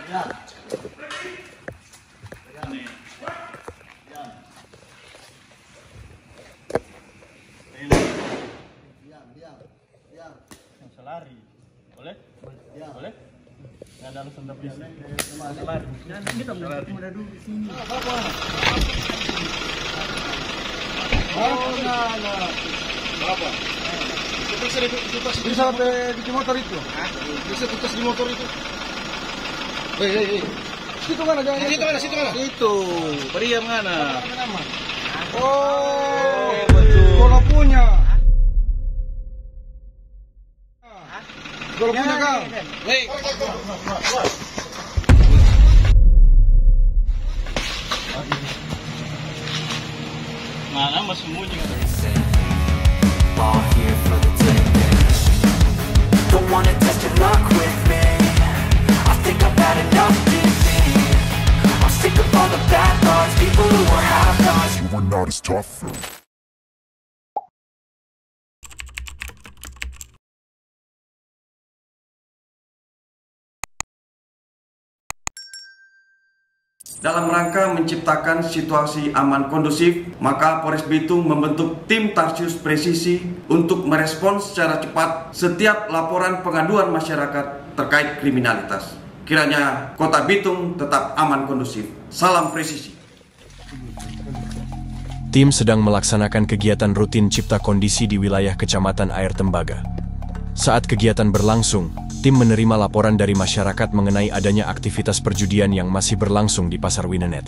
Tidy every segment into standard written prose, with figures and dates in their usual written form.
Ya. Diam. Bisa lari. Boleh? Diam. Boleh? Nggak ada alasan tapi lari. Nah, kita udah duduk di sini. Apa? Bisa sampai di motor itu? Bisa tutas di motor itu? Hei. Situ mana jangan? Situ mana? Itu. Pria mana? Oh, sekolah punya. Sekolah punya kau. Hei. Mana mas sembunyi? All here for the taking. Don't wanna test your luck with me. I think I've had enough defeat. I'm sick of all the bad thoughts, people who are half-nots. You were not as tough though. Dalam rangka menciptakan situasi aman kondusif, maka Polres Bitung membentuk tim Tarsius Presisi untuk merespons secara cepat setiap laporan pengaduan masyarakat terkait kriminalitas. Kiranya Kota Bitung tetap aman kondusif. Salam presisi. Tim sedang melaksanakan kegiatan rutin cipta kondisi di wilayah Kecamatan Air Tembaga. Saat kegiatan berlangsung, tim menerima laporan dari masyarakat mengenai adanya aktivitas perjudian yang masih berlangsung di Pasar Winenet.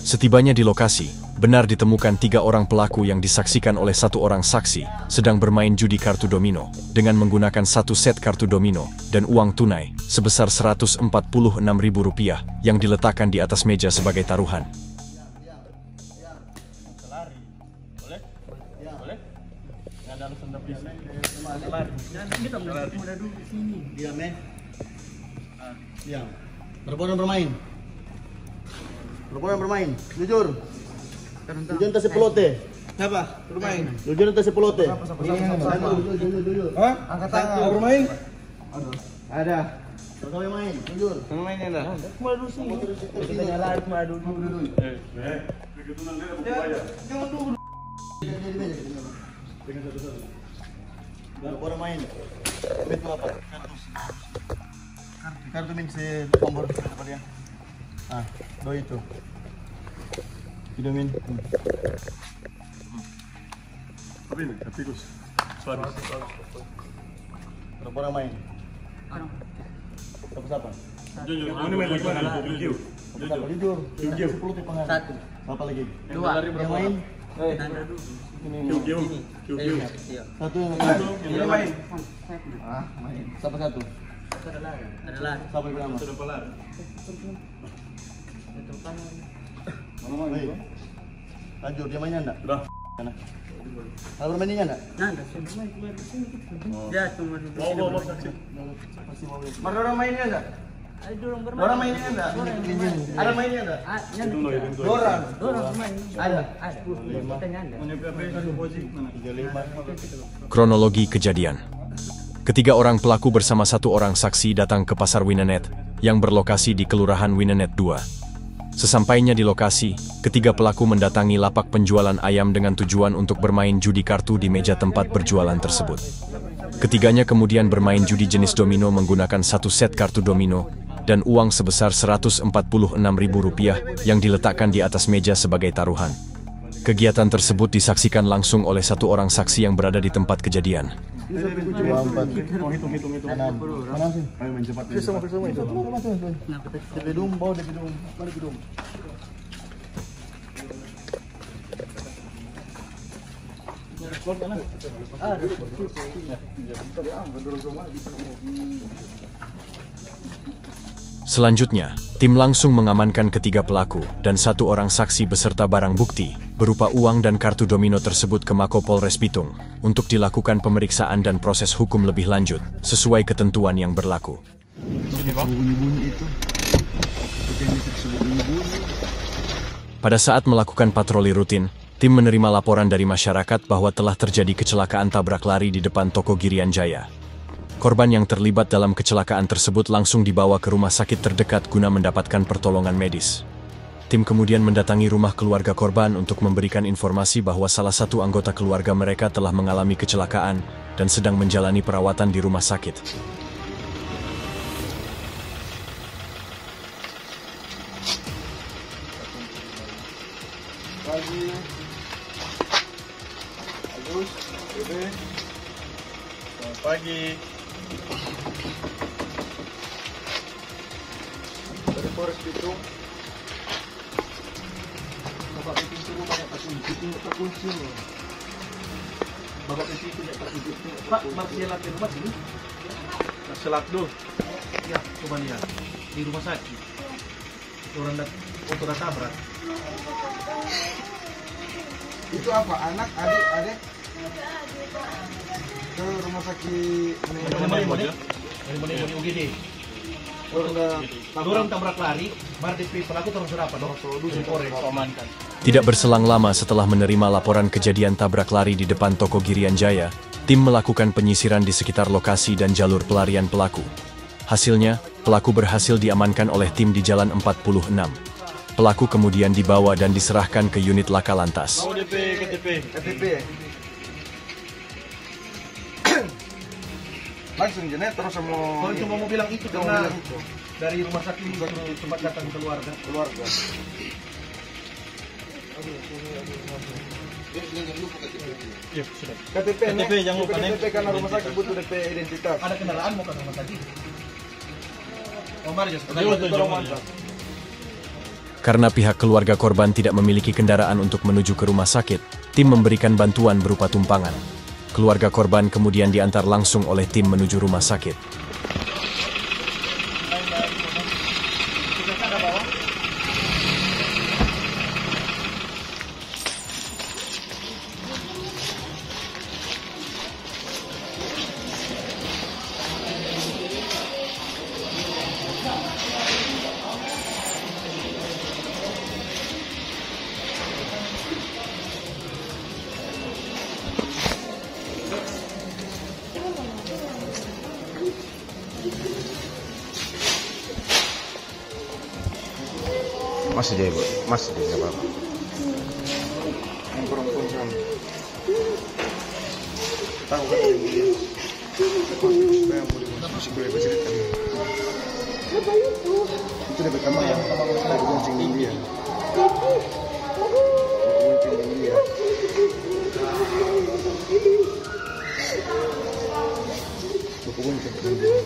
Setibanya di lokasi, benar ditemukan 3 orang pelaku yang disaksikan oleh 1 orang saksi sedang bermain judi kartu domino dengan menggunakan 1 set kartu domino dan uang tunai sebesar Rp146.000 yang diletakkan di atas meja sebagai taruhan. Lari. Boleh? Boleh? Nggak ada alasan tapi lari. Nah, kita udah duduk di sini. Diam. Diam. Berbohong bermain. Jujur. Jujur entah sepelote. Siapa? Bermain. Jujur entah sepelote. Jujur. Hah? Angkat tangan. Bermain? Ada. Kau yang main, jujur. Bermain ada. Cuma duduk sini. Kita nyalain cuma duduk. Jangan dulu. Berapa orang main? Mit berapa? Kartu min si tombol apa dia? Ah, do itu. Tidak min. Apa ini? Tikus. Suarez. Berapa orang main? Siapa? Jujur. Ini main lagi. Jujur. Jujur. 10 tipangan. 1. Berapa lagi? 2. Yang main? Kiu. Satu yang lagi. Iya. Main. Siapa satu? Adalah. Siapa yang pertama? Sudah pelar. Mana main? Lanjut, dia mainnya enggak? Sudah. Ada permainannya enggak? Nanda, ya cuma Mau saksi. Ada orang mainnya enggak? ada orang bermain. Orang mainnya enggak? Ada mainnya enggak? Itu loh, itu. Orang. Orang bermain. Ada. Katanya ada. Kronologi kejadian. Ketiga orang pelaku bersama satu orang saksi datang ke pasar Winenet yang berlokasi di Kelurahan Winenet 2. Sesampainya di lokasi, ketiga pelaku mendatangi lapak penjualan ayam dengan tujuan untuk bermain judi kartu di meja tempat berjualan tersebut. Ketiganya kemudian bermain judi jenis domino menggunakan satu set kartu domino dan uang sebesar Rp146.000 yang diletakkan di atas meja sebagai taruhan. Kegiatan tersebut disaksikan langsung oleh satu orang saksi yang berada di tempat kejadian. Hitung. Mana sih? Ayo main cepat. Pisau itu. DP Dum, bawa DP Dum. Mana DP Dum? Selanjutnya, tim langsung mengamankan ketiga pelaku dan satu orang saksi beserta barang bukti, berupa uang dan kartu domino tersebut ke Mako Polres Bitung, untuk dilakukan pemeriksaan dan proses hukum lebih lanjut, sesuai ketentuan yang berlaku. Pada saat melakukan patroli rutin, tim menerima laporan dari masyarakat bahwa telah terjadi kecelakaan tabrak lari di depan toko Girian Jaya. Korban yang terlibat dalam kecelakaan tersebut langsung dibawa ke rumah sakit terdekat guna mendapatkan pertolongan medis. Tim kemudian mendatangi rumah keluarga korban untuk memberikan informasi bahwa salah satu anggota keluarga mereka telah mengalami kecelakaan dan sedang menjalani perawatan di rumah sakit. Selamat pagi. Dari Polres Bitung. Bapak di pintu banyak terkunci. Bapak di pintu banyak terkunci. Pak, masih lagi rumah sini? Selak dulu. Ya, coba lihat. Di rumah sakit. Orang udah tabrak. Itu apa? Anak, adik? Ke rumah sakit Dari UGD. Orang tabrak lari, baru pelaku terus berapa? Amankan. Tidak berselang lama setelah menerima laporan kejadian tabrak lari di depan toko Girian Jaya, tim melakukan penyisiran di sekitar lokasi dan jalur pelarian pelaku. Hasilnya, pelaku berhasil diamankan oleh tim di Jalan 46. Pelaku kemudian dibawa dan diserahkan ke unit Laka Lantas. KTP. Langsung jenet terus mau. Kalau cuma mau bilang itu karena dari rumah sakit baru sempat datang keluarga. Iya, sudah. KTP jangan lupa, Neng. KTP karena rumah sakit butuh DP identitas. Ada kendaraan mau ke rumah sakit. Mari, Karena pihak keluarga korban tidak memiliki kendaraan untuk menuju ke rumah sakit, tim memberikan bantuan berupa tumpangan. Keluarga korban kemudian diantar langsung oleh tim menuju rumah sakit. Masih aja ibu, masih aja nggak apa-apa. Yang perempuan sana. Tahu kan dia? Saya mau dimasukin boleh bercerita. Itu dapat kamar yang goncengin dia. Goncengin dia. Bapak goncengin dia.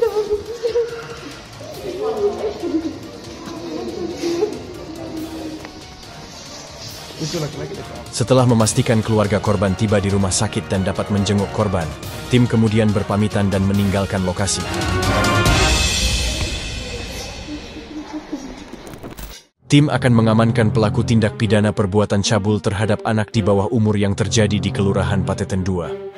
Itu laki-laki dekat. Setelah memastikan keluarga korban tiba di rumah sakit dan dapat menjenguk korban, tim kemudian berpamitan dan meninggalkan lokasi. Tim akan mengamankan pelaku tindak pidana perbuatan cabul terhadap anak di bawah umur yang terjadi di Kelurahan Pateten 2.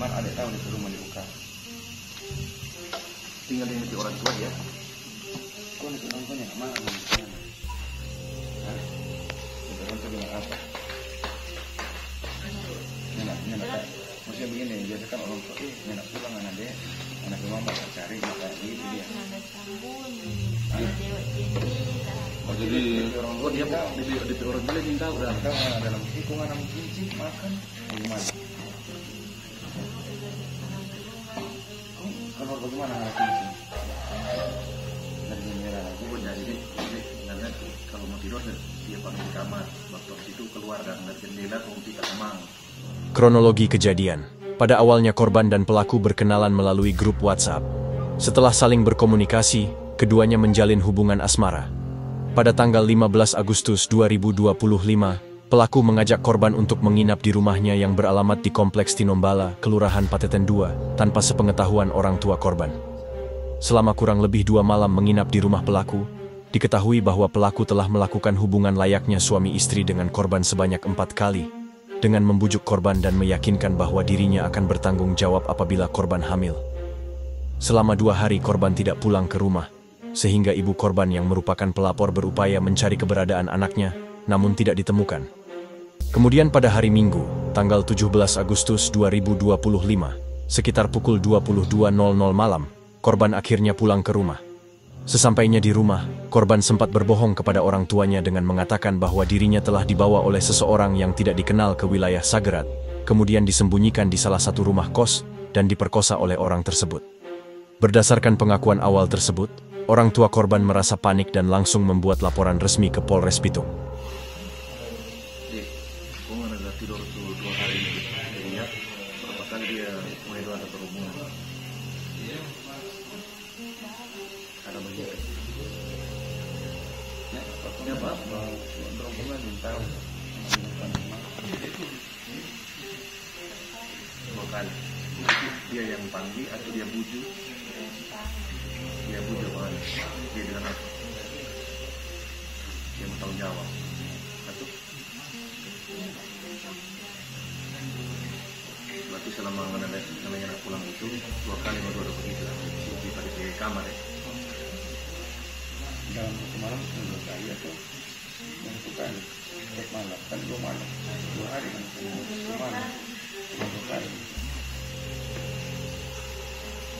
Adik tahu di rumah dibuka. Tinggal dengan orang tua ya. Kau nak orang tuanya mana? Orang tua bilang apa? Nenek. Maksudnya begini, biasa kan orang tua, nenek pulang anak rumah bakal cari maka gitu dia. Oh jadi Orang tua dia di orang tua dia tahu dah. Tahu mana dalam hitungan enam cincin makan gimana? Kalau bagaimana anak cincin? Dari merah aku jadi karena kalau mau tidur dia pakai di kamar. Waktu itu keluar dan dari jendela kita emang. Kronologi kejadian. Pada awalnya korban dan pelaku berkenalan melalui grup WhatsApp. Setelah saling berkomunikasi, keduanya menjalin hubungan asmara. Pada tanggal 15 Agustus 2025, pelaku mengajak korban untuk menginap di rumahnya yang beralamat di Kompleks Tinombala, Kelurahan Pateten 2, tanpa sepengetahuan orang tua korban. Selama kurang lebih 2 malam menginap di rumah pelaku, diketahui bahwa pelaku telah melakukan hubungan layaknya suami istri dengan korban sebanyak 4 kali, dengan membujuk korban dan meyakinkan bahwa dirinya akan bertanggung jawab apabila korban hamil. Selama 2 hari korban tidak pulang ke rumah, sehingga ibu korban yang merupakan pelapor berupaya mencari keberadaan anaknya, namun tidak ditemukan. Kemudian pada hari Minggu, tanggal 17 Agustus 2025, sekitar pukul 22.00 malam, korban akhirnya pulang ke rumah. Sesampainya di rumah, korban sempat berbohong kepada orang tuanya dengan mengatakan bahwa dirinya telah dibawa oleh seseorang yang tidak dikenal ke wilayah Sagerat, kemudian disembunyikan di salah satu rumah kos dan diperkosa oleh orang tersebut. Berdasarkan pengakuan awal tersebut, orang tua korban merasa panik dan langsung membuat laporan resmi ke Polres Bitung. Tidur tuh 2 hari ini, lihat berapa kali dia mulai ada berhubungan. Ada banyak. Ya pak, berhubungan minta. Bukan dia yang panggil atau dia bujuk? Dia bujuk kan? Dia dengan apa? Dia mau tahu jawab. Satu. Berarti selama namanya anak pulang itu 2 kali baru ada begitu di kamar ya. Dalam satu malam 2 kali atau yang 1 kali setiap malam kan 2 malam 2 hari kan 2 malam 2 kali.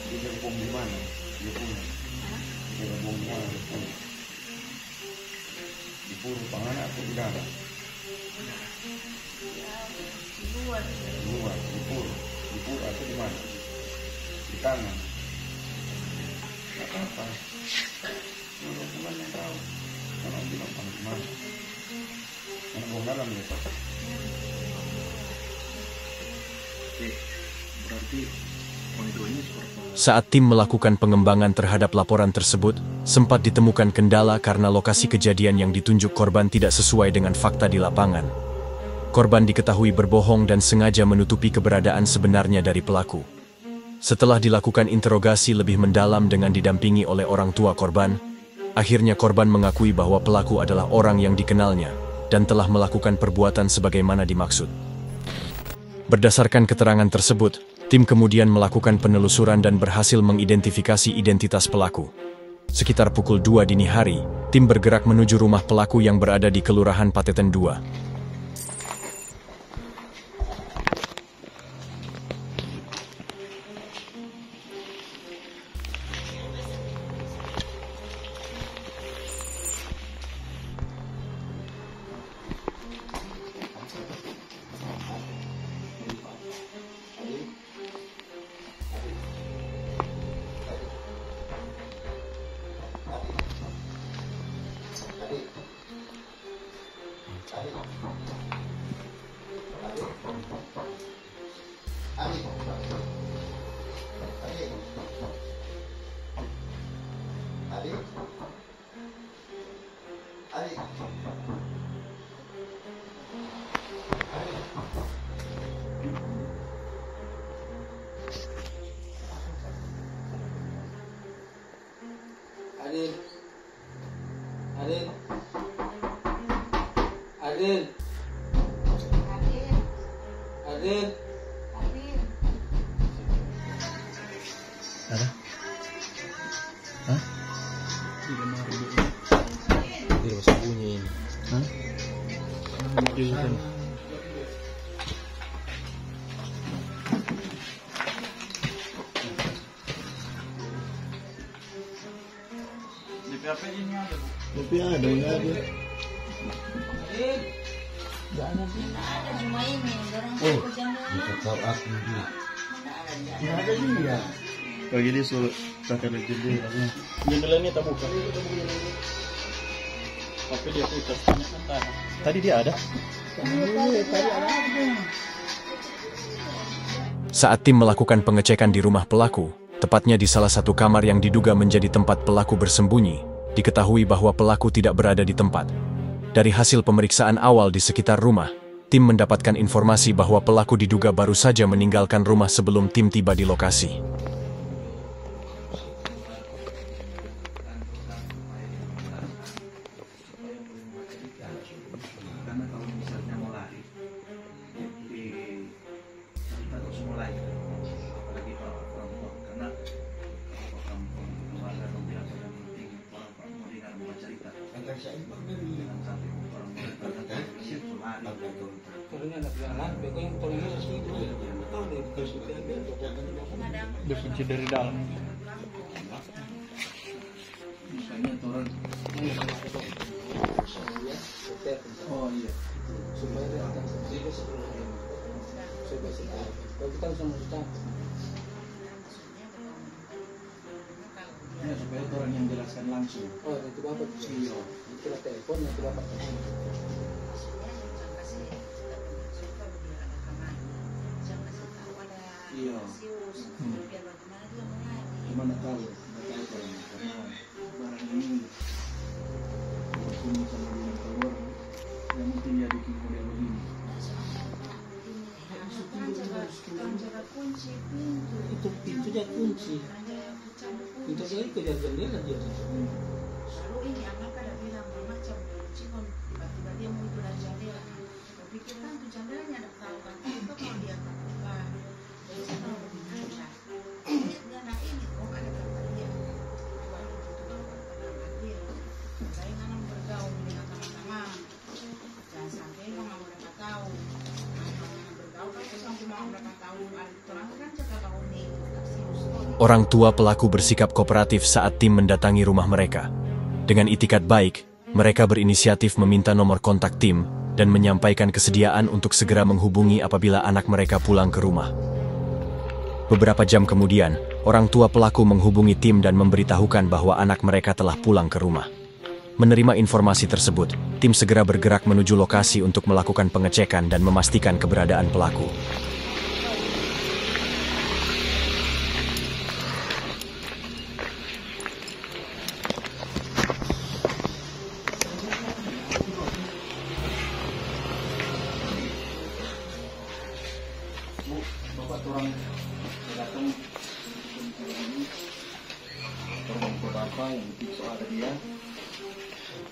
Dia gabung di mana? Dia punya. Dia gabung di mana? Dia punya. Di Puru Pangan atau di dalam? Luar, di Puru atau di mana? Di tangan. Nggak apa-apa. Teman yang tahu. Kalau bilang di mana? Yang buang dalam ya Pak. Oke, berarti monitor ini seperti. Saat tim melakukan pengembangan terhadap laporan tersebut, sempat ditemukan kendala karena lokasi kejadian yang ditunjuk korban tidak sesuai dengan fakta di lapangan. Korban diketahui berbohong dan sengaja menutupi keberadaan sebenarnya dari pelaku. Setelah dilakukan interogasi lebih mendalam dengan didampingi oleh orang tua korban, akhirnya korban mengakui bahwa pelaku adalah orang yang dikenalnya dan telah melakukan perbuatan sebagaimana dimaksud. Berdasarkan keterangan tersebut, tim kemudian melakukan penelusuran dan berhasil mengidentifikasi identitas pelaku. Sekitar pukul 2 dini hari, tim bergerak menuju rumah pelaku yang berada di Kelurahan Pateten 2. Adil. Adil. Adil. Adil. Ada? Hah? Tidak bisa bunyi ini. Hah? Tapi ada, nggak ada. Cuma ini, Oh. Tetap aku dia. Nggak ada juga. Oh jadi suruh takkan jendela. Jendelanya tak buka. Tapi dia putar. Tadi dia ada. Saat tim melakukan pengecekan di rumah pelaku, tepatnya di salah satu kamar yang diduga menjadi tempat pelaku bersembunyi, diketahui bahwa pelaku tidak berada di tempat. Dari hasil pemeriksaan awal di sekitar rumah, tim mendapatkan informasi bahwa pelaku diduga baru saja meninggalkan rumah sebelum tim tiba di lokasi. Karena kalau misalnya mau lari, kita harus mulai, apalagi kalau perempuan, karena kalau perempuan keluarga dong bilang yang penting orang mau dengar mau cerita. Jangan sampai orang berkata siap lari. Soalnya anak jalan, beko yang tolongnya harus itu. Tahu deh, kalau sudah Dia kunci dari dalam. Misalnya orang, oh iya, supaya dia akan terjadi sebelum kalau kita harus mengucapkan ya supaya orang yang jelaskan langsung. oh itu bapak iya itu telepon itu bapak Iya. Gimana tahu? Nggak tahu karena barang ini bersembunyi sama dia keluar. Yang mungkin dia bikin model begini. itu pintunya kunci pintu saya kejar jendela dia Lalu ini anak ada bilang mama macam cikon tiba-tiba dia mau itu dari jendela. Saya pikir kan tuh jendelanya ada tahu kan itu kalau dia terbuka. Jadi saya tahu lebih mudah. Dia nak ini kok ada kata dia. Baru tutup kata dia. Saya nganam bergaul dengan teman-teman. Jangan sampai mama mereka tahu. Bergaul kan sampai mama mereka tahu. Terang kan cakap tahu nih. Orang tua pelaku bersikap kooperatif saat tim mendatangi rumah mereka. Dengan itikat baik, mereka berinisiatif meminta nomor kontak tim dan menyampaikan kesediaan untuk segera menghubungi apabila anak mereka pulang ke rumah. Beberapa jam kemudian, orang tua pelaku menghubungi tim dan memberitahukan bahwa anak mereka telah pulang ke rumah. Menerima informasi tersebut, tim segera bergerak menuju lokasi untuk melakukan pengecekan dan memastikan keberadaan pelaku. Bapak orang datang orang beberapa yang itu ada dia.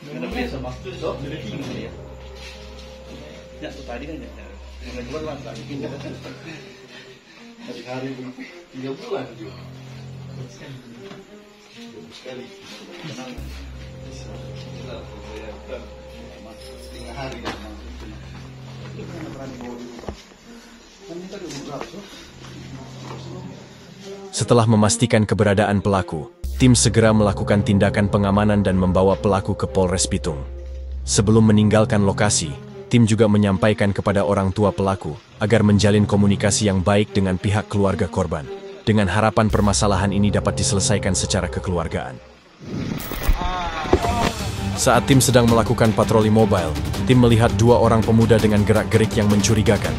Karena biasa waktu itu jadi tinggi dia. Ya tuh tadi kan ya. Yang kedua kan tadi pindah. Hari-hari 3 bulan juga. Sekali. Kenal. Setengah hari kan. Itu kan berani bawa di rumah. Setelah memastikan keberadaan pelaku, tim segera melakukan tindakan pengamanan dan membawa pelaku ke Polres Bitung. Sebelum meninggalkan lokasi, tim juga menyampaikan kepada orang tua pelaku agar menjalin komunikasi yang baik dengan pihak keluarga korban, dengan harapan permasalahan ini dapat diselesaikan secara kekeluargaan. Saat tim sedang melakukan patroli mobile, tim melihat 2 orang pemuda dengan gerak-gerik yang mencurigakan.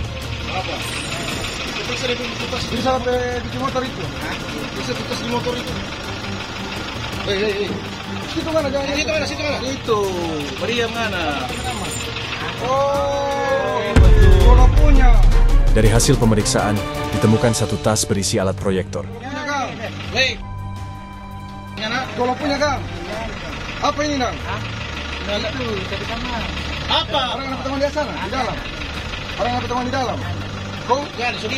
bisa sampai di motor itu bisa tutas di motor itu hei Situ mana jangan? Situ mana? Situ mana? Itu, meriam mana? Oh, bola punya. Dari hasil pemeriksaan, ditemukan satu tas berisi alat proyektor. Punya Kang. Hei. Bola punya Kang. Apa ini Kang? Itu, dari kamar. Apa? Orang yang teman di sana, di dalam. Orang yang teman di dalam. Kau? Ya, sudah.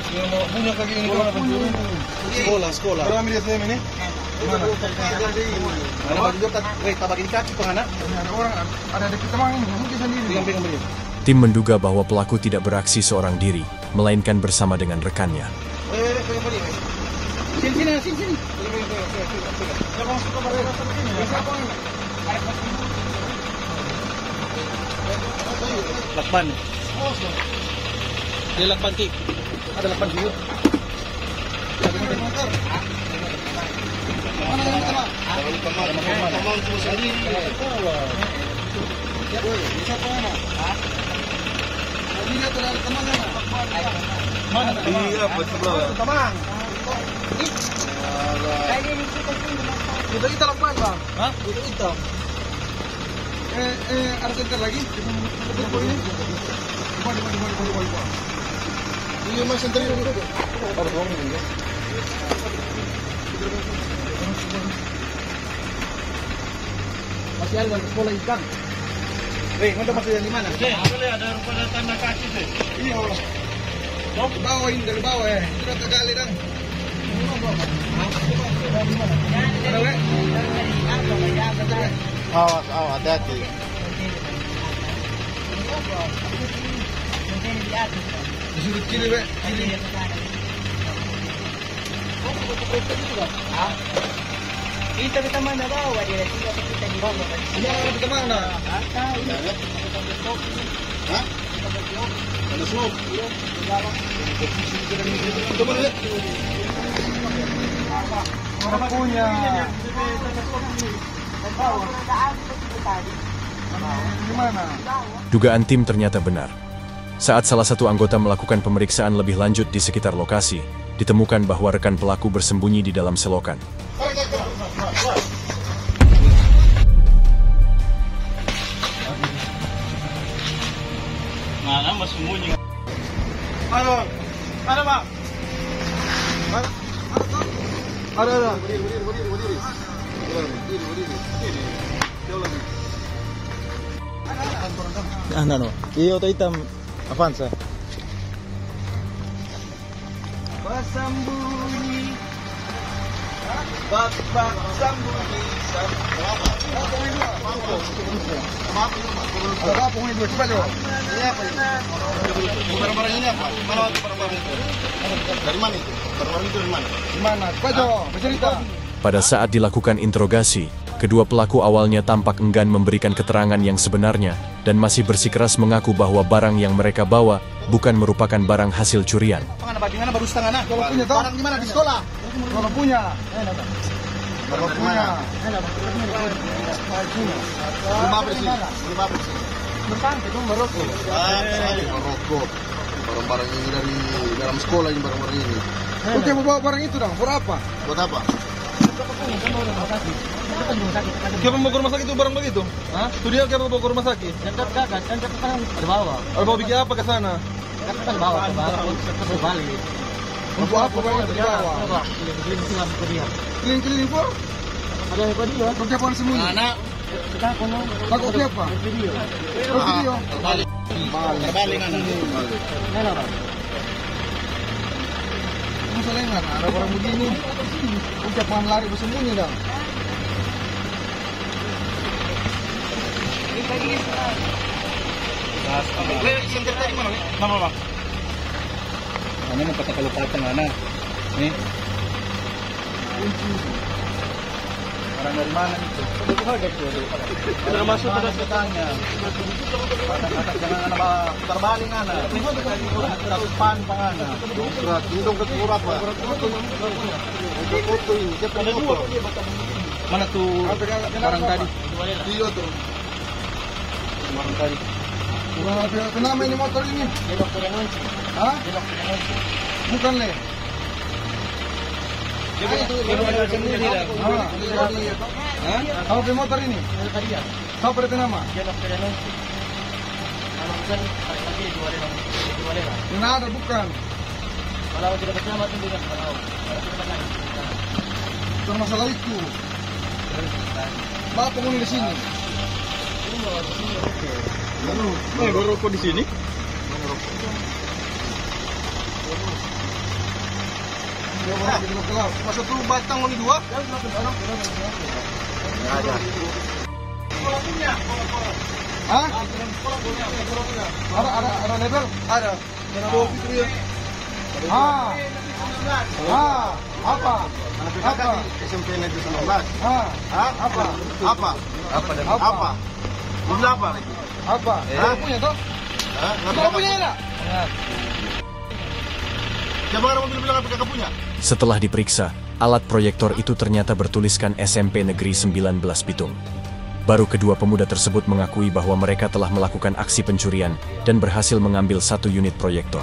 Yang mau punya kaki ini bola punya. Sekolah. Berapa media saya ini? Mana? Mana bagi jokat? Tabak ini kaki penganak. Ada orang, ada dekat teman ini, mungkin sendiri. Pegang. Tim menduga bahwa pelaku tidak beraksi seorang diri, melainkan bersama dengan rekannya. Sini. Lakban. Dia lakban kik. Ada lakban juga. Mana yang teman? Teman cuma sendiri. Siapa mana? Ini ada teman mana? Iya, betul. Teman. Kita lakukan Bang. Hah? Itu. Ada center lagi? Di ini? Ini mas center ini. Ada bohong ini ya. Masih ada di sekolah ikan. Mana masih di mana? Boleh ada pada tanda kaki sih. Iya. Di bawah ini, dari bawah ya. Sudah tergali kan? Ada weh? Awas, hati-hati. Di sudut kiri weh, kiri. Kita mana bawa dia, kita di bawah. Ini kita mana? Hah? Ada slope. Coba lihat. Orang punya. Gimana? Dugaan tim ternyata benar. Saat salah satu anggota melakukan pemeriksaan lebih lanjut di sekitar lokasi, ditemukan bahwa rekan pelaku bersembunyi di dalam selokan. Mana mas sembunyi? Ada Pak. Ada. No. Iyo to hitam Avanza. Bersembunyi. Bak sembunyi. Ada apa ini dua? Coba coba. Ini apa ini? Barang-barang ini apa? Mana barang-barang itu? Dari mana itu? Barang-barang itu dari mana? Di mana? Coba coba, bercerita. Pada saat dilakukan interogasi, kedua pelaku awalnya tampak enggan memberikan keterangan yang sebenarnya dan masih bersikeras mengaku bahwa barang yang mereka bawa bukan merupakan barang hasil curian. Mana bagaimana baru setengah nah? Kalau punya tahu? Barang di mana di sekolah? Kalau punya. Kalau punya. Lima bersih. Maroko. Maroko. Barang-barang ini dari dalam sekolah ini barang-barang ini. Oke, mau bawa barang itu dong. Buat apa? Buat apa? Siapa mau ke rumah sakit itu barang begitu? Hah? Itu dia siapa mau ke rumah sakit? Ada bawa. Mau bikin apa ke sana? Kan bawa ke Bali. Untuk apa barang itu dibawa? Keliling-keliling po? Ada yang dia. Untuk siapa orang sembunyi? Anak. Kita kono. Takut siapa? Video. Terus video? Terbalik anak. Mana Bang? Masalah yang mana? Ada barang begini. Untuk siapa orang lari bersembunyi dong? Yang cerita di mana? Nama bang? Ini mau kata kalau pateng mana? Nih. Orang dari mana itu? Sudah masuk sudah tanya. Kata jangan ada terbalik ana. Ini sudah pan pangana. Surat hidung ke apa? Foto ini. Ada dua. Mana tuh barang tadi? Video tuh. Barang tadi. Kenapa ini motor ini? Hah? Bukan le. Kamu beli motor ini? Kamu pada nama? Ini ada bukan? Kalau tidak bersama itu tidak tahu. Bukan masalah itu. Bapak mau di sini. Baru rokok di sini? Masa tuh batang ini dua? Ada. Hah? Ada label? Ada. Apa? SMP Negeri 19. Apa? Mobil apa? Apa? Punya toh? Kamu punya enggak? Siapa orang mobil bilang apa punya? Setelah diperiksa, alat proyektor itu ternyata bertuliskan SMP Negeri 19 Bitung. Baru kedua pemuda tersebut mengakui bahwa mereka telah melakukan aksi pencurian dan berhasil mengambil 1 unit proyektor.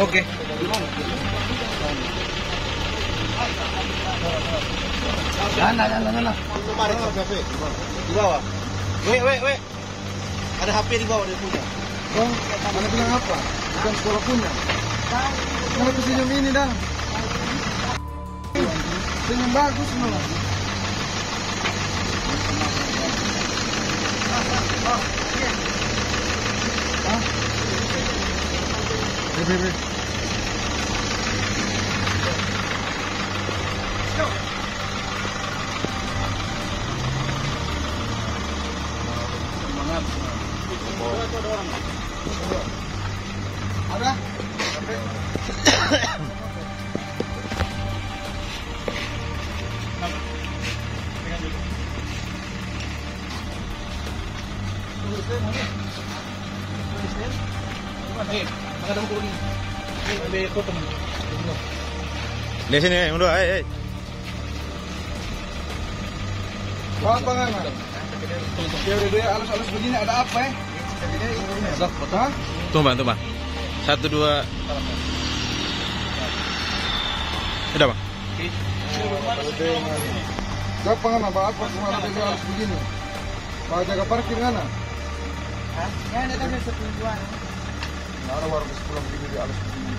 Oke. Nah. Di bawah. Weh. Ada HP di bawah dia punya. Oh, mana bilang apa? Bukan sekolah punya. Kenapa senyum ini dah? Senyum bagus malah. Bebe. Ada? Di sini, yang dua, Apa kan? Ya udah alus-alus begini ada apa ya? Hah? Tuh bang. 1, 2. Udah bang. Siapa kan apa semua ada alus begini? Pak jaga parkir kan? Hah? Ya ada kan sepuluhan. Nah, ada warung sekolah begini di alus begini.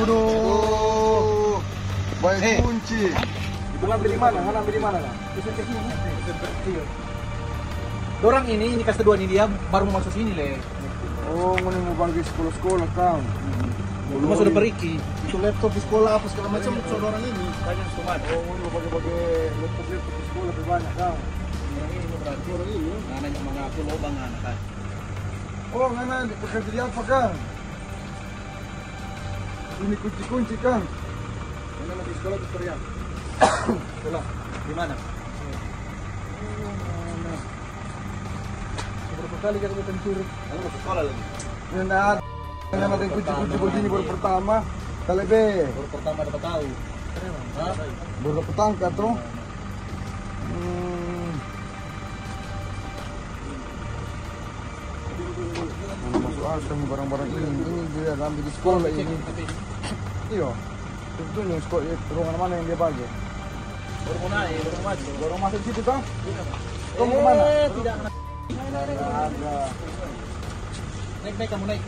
Udah. Baik kunci. Itu ngambil di mana? Ngambil di mana? Orang ini kelas kedua ini dia baru mau masuk sini le. Oh, mau bagi sekolah-sekolah kau. Lu sudah periki. Itu laptop di sekolah apa segala macam orang ini. Tanya semua. Oh, mau bagi laptop di sekolah lebih banyak kau. Orang ini. Anaknya mengaku lobang anak kan. Oh, ngana bekerja di apa kan? Ini kunci-kunci kan? Mana lagi sekolah di Korea? Sekolah di mana? Berapa kali kita pencuri? Kamu sekolah lagi? Nah, yang ada kunci-kunci begini baru pertama. Kalebe. Baru pertama dapat tahu. Baru dapat tangka tuh. Masuk barang-barang ini dia ambil di sekolah ini. Iya. Itu yang sekolah ruangan mana yang dia bagi? Baru mau naik, baru masuk. Baru masuk situ kan? Kamu kemana? Tidak. Ada. Naik kamu naik.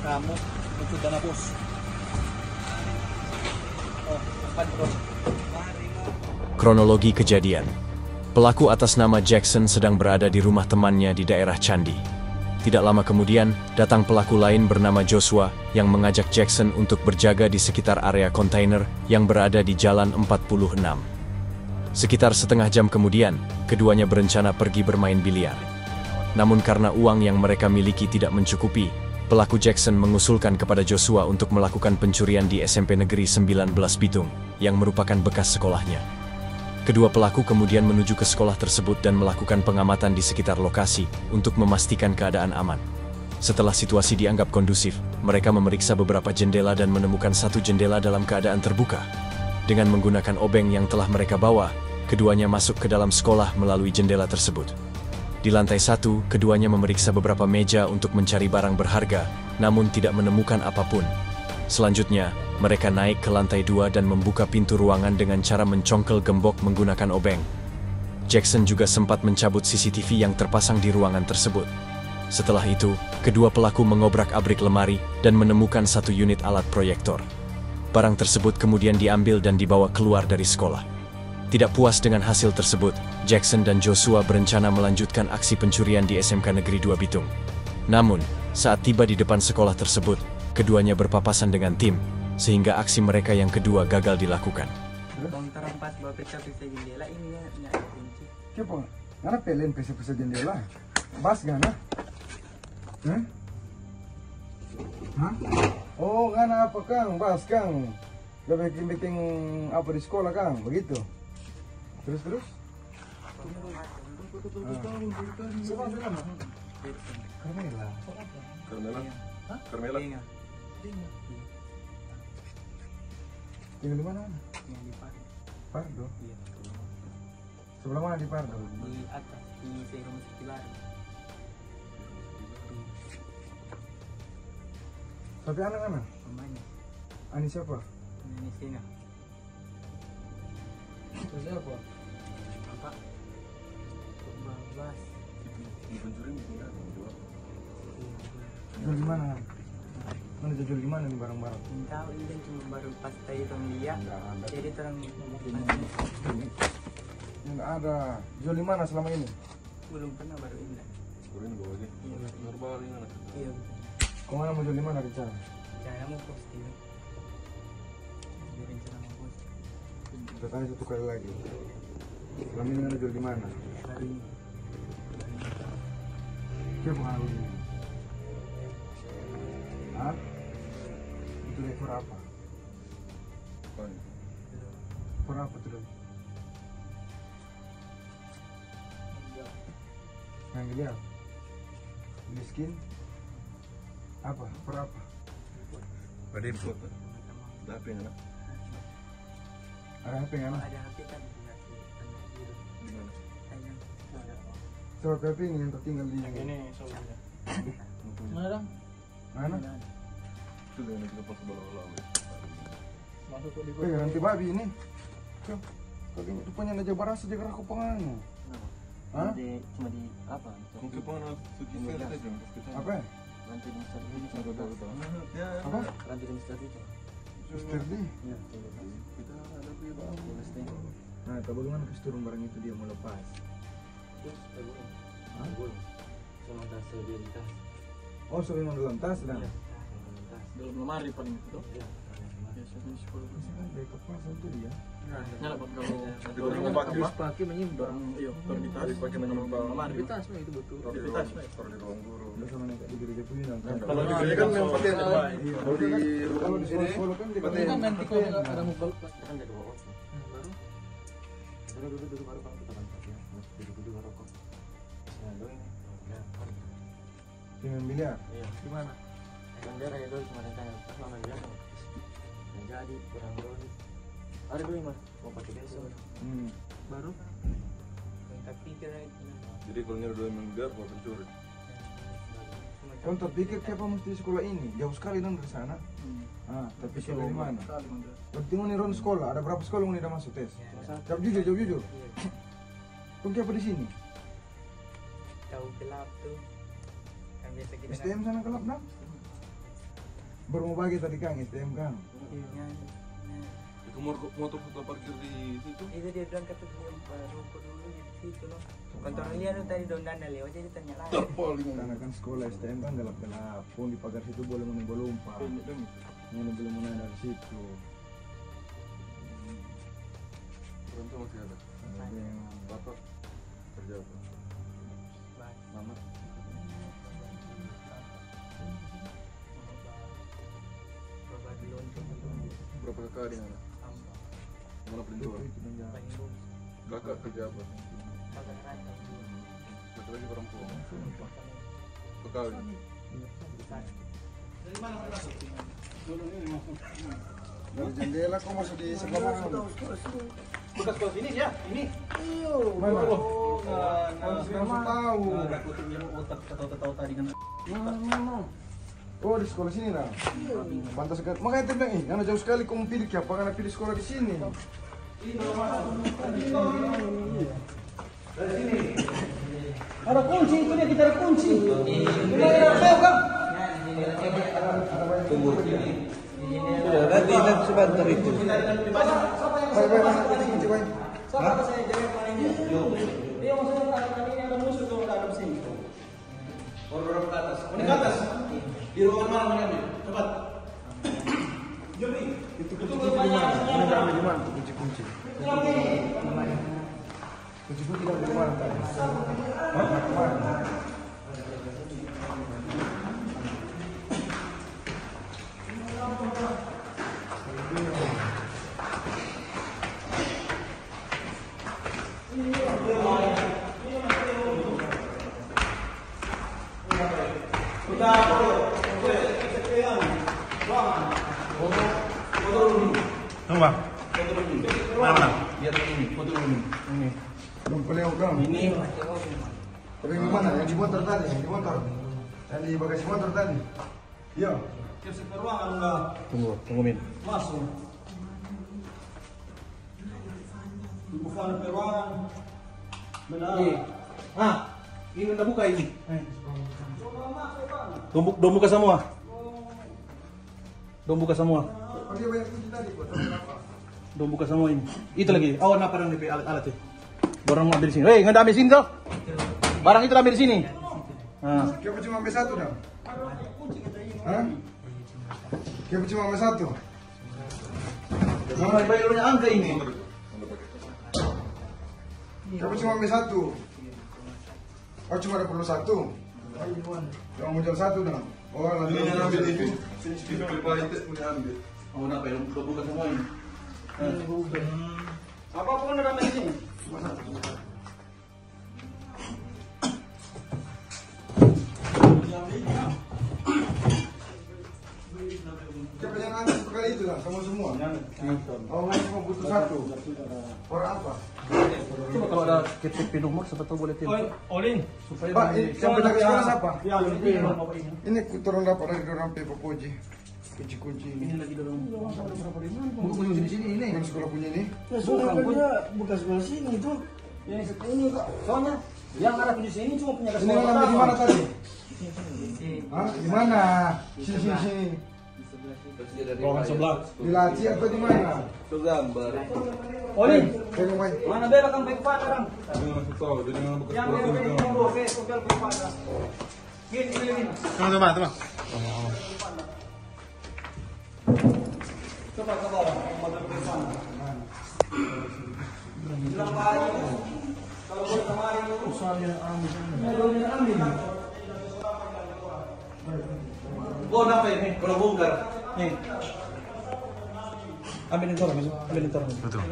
Kamu ikut dana bos. Oh, depan terus. Kronologi kejadian. Pelaku atas nama Jackson sedang berada di rumah temannya di daerah Candi. Tidak lama kemudian, datang pelaku lain bernama Joshua yang mengajak Jackson untuk berjaga di sekitar area kontainer yang berada di Jalan 46. Sekitar setengah jam kemudian, keduanya berencana pergi bermain biliar. Namun karena uang yang mereka miliki tidak mencukupi, pelaku Jackson mengusulkan kepada Joshua untuk melakukan pencurian di SMP Negeri 19 Bitung, yang merupakan bekas sekolahnya. Kedua pelaku kemudian menuju ke sekolah tersebut dan melakukan pengamatan di sekitar lokasi untuk memastikan keadaan aman. Setelah situasi dianggap kondusif, mereka memeriksa beberapa jendela dan menemukan satu jendela dalam keadaan terbuka. Dengan menggunakan obeng yang telah mereka bawa, keduanya masuk ke dalam sekolah melalui jendela tersebut. Di lantai 1, keduanya memeriksa beberapa meja untuk mencari barang berharga, namun tidak menemukan apapun. Selanjutnya, mereka naik ke lantai 2 dan membuka pintu ruangan dengan cara mencongkel gembok menggunakan obeng. Jackson juga sempat mencabut CCTV yang terpasang di ruangan tersebut. Setelah itu, kedua pelaku mengobrak-abrik lemari dan menemukan 1 unit alat proyektor. Barang tersebut kemudian diambil dan dibawa keluar dari sekolah. Tidak puas dengan hasil tersebut, Jackson dan Joshua berencana melanjutkan aksi pencurian di SMK Negeri 2 Bitung. Namun, saat tiba di depan sekolah tersebut, keduanya berpapasan dengan tim, sehingga aksi mereka yang kedua gagal dilakukan. Bang terempat bawa pecah-pecah jendela ini ya kunci. Siapa? Ngana pelen pesa-pesa jendela. Bas ngana? Hah? Oh, ngana apa Kang? Bas Kang. Gak bikin apa di sekolah Kang? Begitu. Terus? Carmela. Tinggal di mana? Yang di Pardo. Iya. Sebelah mana di Pardo? Di atas di Serum Sekilar. Tapi anak-anak? Namanya Ani siapa? ini sini. Itu siapa? Apa? Bas. Jual di mana? Mana jual di mana nih barang-barang? Tahu ini cuma baru pas tadi orang lihat. Jadi orang Nggak ada. Jual di mana selama ini? belum pernah baru ini. Iya. Kau mana mau jual di mana rencana? Saya mau posting. Jadi rencana mau posting. Kita tanya 1 kali lagi. Selama ini mana jual di mana? Hari ini. Siapa pengaruh ini? Hah? Itu ekor apa? Ekor apa tuh? Yang lihat? Miskin? Apa? Ekor apa? Ada info. Ada HP nggak? Ada HP nggak? Ada HP kan buat anak biru. Sayang. Coba HP ini yang tertinggal di Ini soalnya. Mana? Sudah ini kita pas bola-bola. Masuk kok di Nanti babi ini. Kau ini rupanya ada jabar rasa jaga aku pengen. Hah? Cuma di apa? Mungkin pengen suci saya aja. Apa? Rantai Mister ini. Ya. Apa? Rantai Mister itu. Mister D. Iya. Kita ada apa? Nah, tahu bagaimana turun barang itu dia mau lepas? Terus belum. Hah? Belum. Sama tas di tas. Oh, soalnya mau dalam tas dah. Iya. dalam lemari paling itu. Iya. Biasanya sekolah. Kan dari kepala itu dia. Nyala Pak, kalau Harus pakai menyimpan. Iya, kalau di tas pakai menyimpan lemari. Di tas itu betul. Di tas. Kalau di ruang guru. Udah sama nenek di gereja punya kan. Kalau di gereja kan yang pakai kalau di Kalau di sekolah kan Berarti kan nanti kalau ada mobile Kan ada 2 watt. Baru duduk baru Bang kita bantu ya. Mas duduk baru kok. Nah, doi. Ya. Dengan biliar. Iya. di mana? Kan dia kayak doi cuma tanya pas lama dia kan. Nah, jadi kurang doi. Ada doi Mas, mau pakai besok. Baru Tak pikir itu. Jadi kalau nyari 2 miliar buat pencuri. Kau terpikir kenapa mesti di sekolah ini? Jauh sekali non dari sana. Ah, tapi sekolah di mana? Penting ini ron sekolah. Ada berapa sekolah yang udah masuk tes? Jawab jujur. Kau kenapa di sini? Tahu gelap tuh. Kan biasa kita STM sana kelab nak? Baru mau bagi tadi Kang STM Kang. Iya. Itu motor kita parkir di situ. Itu dia bilang kata dia ruko dulu di situ loh. Kantor dia tuh tadi Dondana lewat jadi tanya lagi. Karena kan sekolah STM kan gelap-gelap. Pun di pagar situ boleh menumbuh-lumpah. Yang belum mulai dari situ. Orang tua masih ada. Ada yang Bapak kerja apa? Mama. Berapa kakak di sana? Mana penjual? Kakak kerja apa? Satu lagi perempuan. Kakak. Dari jendela kok masuk di sebelah mana? Bekas kau sini ya, ini. Mana? Kamu tahu. Aku tuh otak tahu tadi kan. Oh di sekolah sini lah. Pantas sekali. Makanya dia bilang, karena jauh sekali kamu pilih apa? Karena pilih sekolah di sini. Dari sini. Ada kunci, itu dia kita ada kunci. Ayo Kang. Tunggu. Nanti sebentar itu. Baik, kunci baik. Siapa saya jaga paling dia maksudnya ini ada musuh tuh ke atas sini. Dorong ke atas. Ini ke atas. Di ruangan mana mengambil? Cepat. Jom ini. Itu kunci di mana? Di mana? Kunci. Kunci tidak di mana tadi? Mana? Ini. Tapi yang mana? Yang di motor tadi? Yang di motor? Yang di bagasi motor tadi? Iya. Kasih ke ruangan enggak? Tunggu Min. Masuk. Bukan ke ruangan. Benar. Ini udah buka ini. Dom buka semua. Dom buka semua. Oh dia banyak kunci tadi buat apa? Dom buka semua ini. Itu lagi. Oh, apa yang DP alat itu? Barang ambil di sini. Hei, nggak ambil sini toh? Barang itu ambil di sini. Nah. Kenapa cuma ambil satu dah? Hah? Kenapa cuma ambil satu? Sama bayarnya angka ini. Kenapa cuma ambil satu? Oh cuma ada perlu satu? Yang mau jual satu dah? Oh nanti ambil itu. Sini punya ambil. Oh, kenapa ya? Udah buka semua ini. Apa pun ada di sini. Siapa yang ngantar sekali itu lah, sama semua? Oh, cuma butuh satu. Orang apa? Coba kalau ada KTP nomor, siapa tahu boleh telepon. Olin. Pak, yang pindah ke sekolah siapa? Ya, Ini turun dapat dari dorong Pak Poji. Kunci-kunci ini. Ini lagi dorong. Kunci di sini ini. Bukan sekolah punya ini. Bukan sekolah sini itu. Yang ini kok. Soalnya yang ada di sini cuma punya Ini mana di mana tadi? Hah? Di mana? Sini. Ruangan sebelah. Di laci atau di mana? Olin. Tengok baik. Mana bela kang baik pada orang? Yang bela nomor ke hotel baik pada. Gini. Tunggu. Coba ke bawah, model ke sana. Bilang lagi. Kalau boleh kemarin itu soalnya ambil. Oh, apa ini? Kalau bongkar. Nih. Ambilin torong. Betul.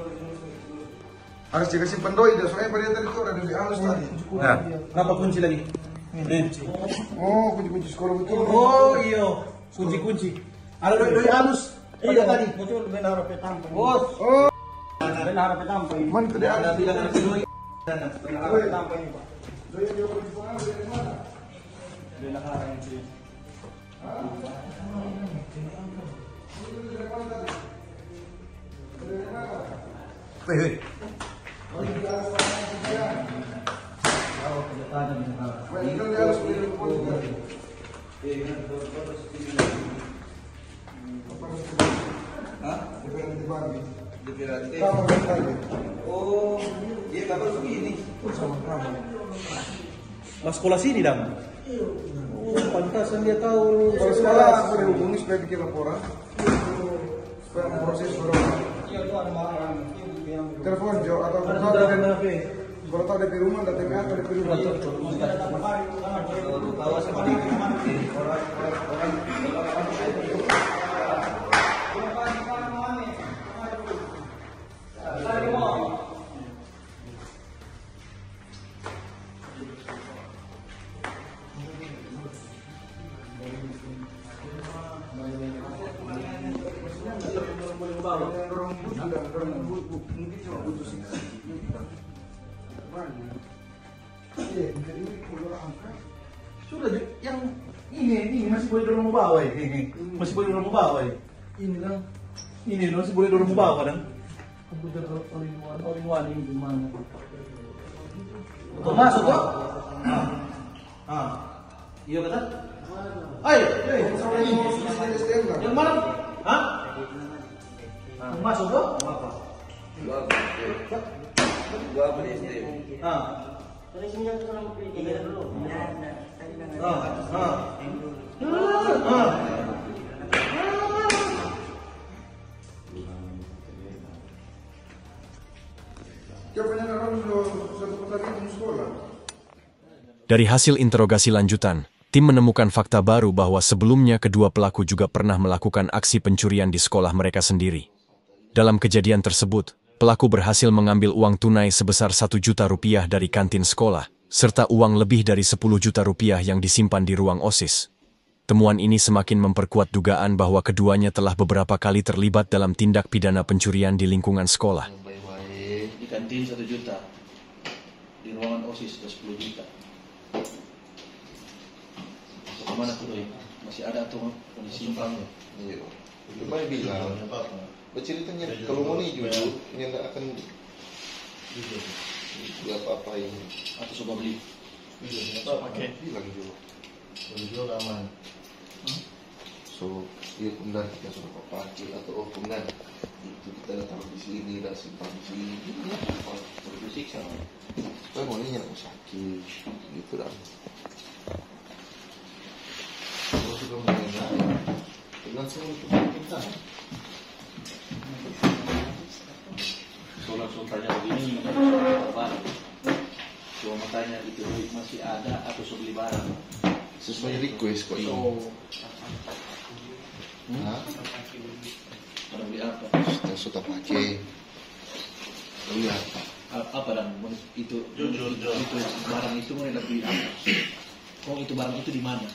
Harus dikasih pendoi dah, soalnya pada tadi itu ada di halus tadi. Nah. Kenapa kunci lagi? Nih. Oh, kunci-kunci sekolah betul. Oh, iya. Kunci. Ada doi halus. Iya tadi. Muncul benar harap tampak. Bos. Oh. Benar harap tampak. Man tadi ada bilang ada doi. Benar harap tampak ini, Pak. Doi dia kunci pengambil dari mana? Benar harap ini. Hei. Oh, dia kabar begini. Mas sekolah sini dong. Oh, pantasan dia tahu. Kalau sekolah boleh hubungi supaya bikin laporan. Supaya memproses orang. Iya, itu ada barang. Telepon Jo atau kalau tahu dari rumah datang atau dari rumah. Tahu seperti Orang mungkin cuma butuh siksa. Sudah yang ini masih boleh dorong ke bawah ini. Masih boleh dorong ke bawah ini. Ini masih boleh dorong ke bawah kan? Komputer all-in-one ini gimana? Tuh masuk tuh. Iya kata? Ayo, yang mana? Hah? Masuk tuh? Gua apa di STM? Dari hasil interogasi lanjutan, tim menemukan fakta baru bahwa sebelumnya kedua pelaku juga pernah melakukan aksi pencurian di sekolah mereka sendiri. Dalam kejadian tersebut, pelaku berhasil mengambil uang tunai sebesar 1 juta rupiah dari kantin sekolah, serta uang lebih dari 10 juta rupiah yang disimpan di ruang OSIS. Temuan ini semakin memperkuat dugaan bahwa keduanya telah beberapa kali terlibat dalam tindak pidana pencurian di lingkungan sekolah. Di kantin 1 juta, di ruangan OSIS 10 juta. Kemana tuh doi? Masih ada tuh disimpan ya? Iya. Itu mah bilang. Berceritanya kalau mau nih jujur, ini nggak akan apa-apain. Atau coba beli? Pakai. Bilang juga. Jual aman. So, iya benar kita sudah pakai atau benar itu kita taruh di sini dan simpan di sini. Perlu siksa. Kan mau nih yang sakit gitu dah. Kalau sudah mengenai dengan semua itu kita. So langsung tanya begini, cuma mau tanya itu duit masih ada atau sudah beli barang? Sesuai request kok ini. Barang beli apa? Sudah pakai. Beli apa? Apa dan itu barang itu mau beli apa? Kok itu barang itu di mana?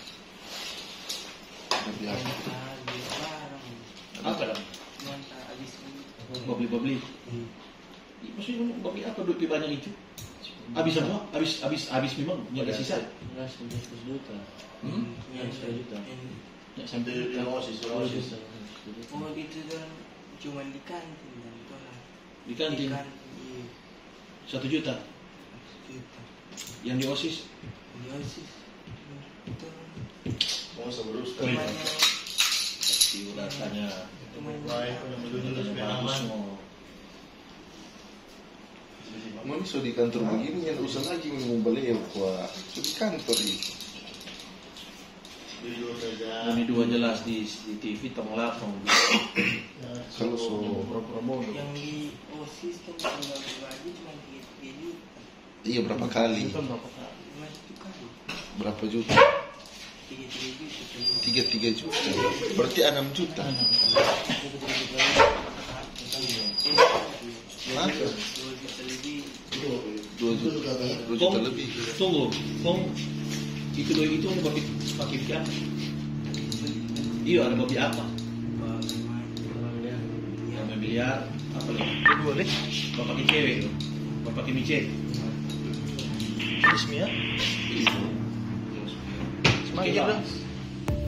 Beli apa? Apa dan? Beli. Maksudnya beli apa duit banyak itu? Habis semua? Habis memang nggak ada sisa? Nggak 10 juta. Nggak 10 juta. Nggak sampai juta. Oh itu kan cuma di kantin dan di kantin? 1 juta? Yang di OSIS? Di OSIS itu mau sebelum pasti udah tanya bagus mau. Mau so di kantor begini yang usah lagi mau beliau kuah so di kantor itu. Ini dua jelas di TV tong lapang. Kalau so yang di OSIS kan kalau berbagi cuma 3 juta. Iya berapa kali? Berapa juta? 3 juta. Berarti 6 juta. Hah? 2 juta lebih. Tunggu, itu pakai apa? Iya, ada babi apa? Babi biliar, apa lagi? Boleh. Bapak pakai cewek, bapak pakai micet. Bismillah.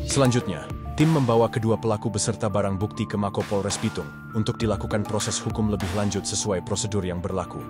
Selanjutnya, tim membawa kedua pelaku beserta barang bukti ke Mako Polres Bitung untuk dilakukan proses hukum lebih lanjut sesuai prosedur yang berlaku.